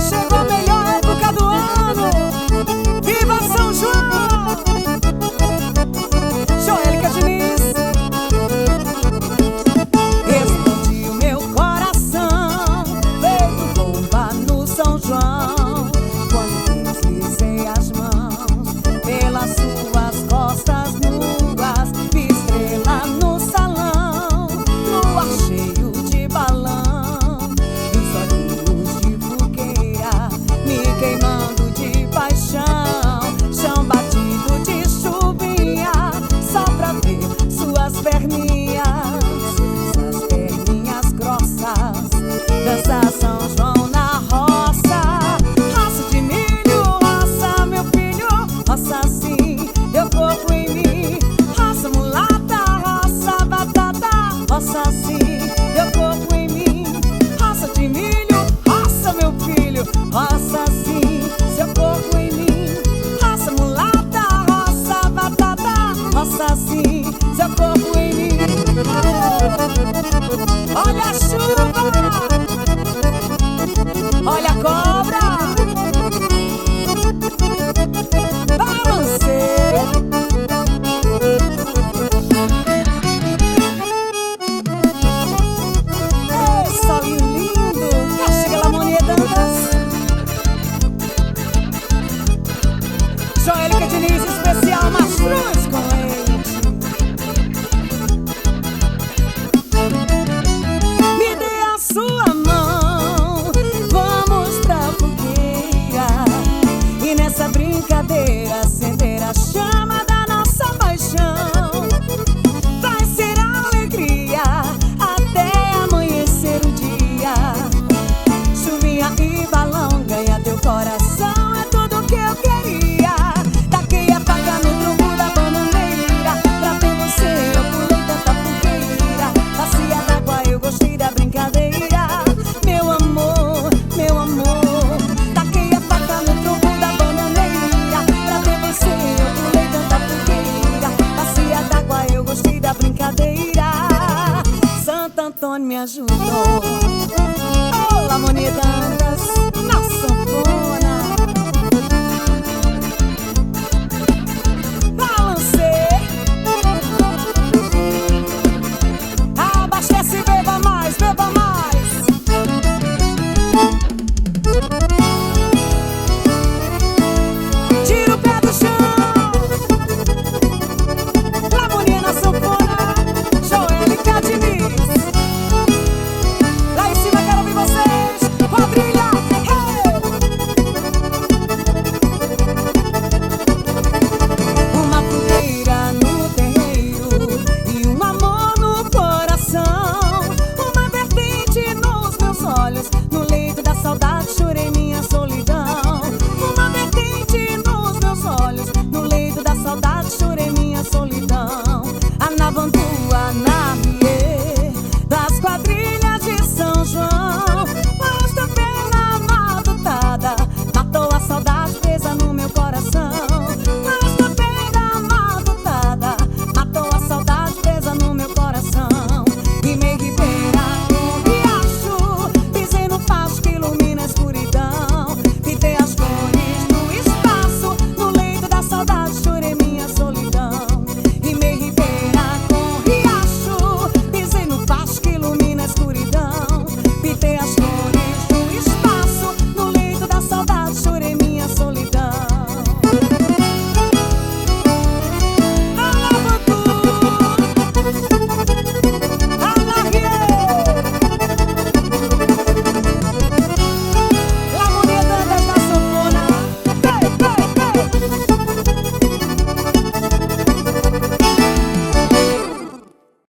Chegou a melhor época do ano. Viva São João! Joélica Diniz. Explodiu meu coração, feito bomba no São João, quando deslizei as mãos pelas suas costas nuas, vi estrela no salão, no ar cheio de balão, e os olhinhos de fogueira me queimando de paixão, chão batido de chuvinha, só pra ver suas perninhas grossas, dança São João na roça, roça de milho, roça meu filho, roça sim, teu corpo em mim, roça mulata, roça batata, roça sim, teu corpo em mim, roça de milho, roça meu filho, roça sim, seu corpo em mim, roça mulata, roça batata, roça sim, seu corpo em mim. Olha a chuva, olha a cobra, balancei. Ei, solinho lindo, castiga la monedas. Joélica Diniz, especial mastruz com ele. Sua mão, vamos pra fogueira e nessa brincadeira acender a chama da nossa paixão. Vai ser alegria até amanhecer o dia. Chuvinha e balão, ganha teu coração, é tudo que eu queria. Taquei a faca no tronco da bananeira, pra ter você eu pulei tanta fogueira. Bacia d'água, eu gostei da brincadeira. Santo Antônio me ajudou. Olá, monedas na sanfona.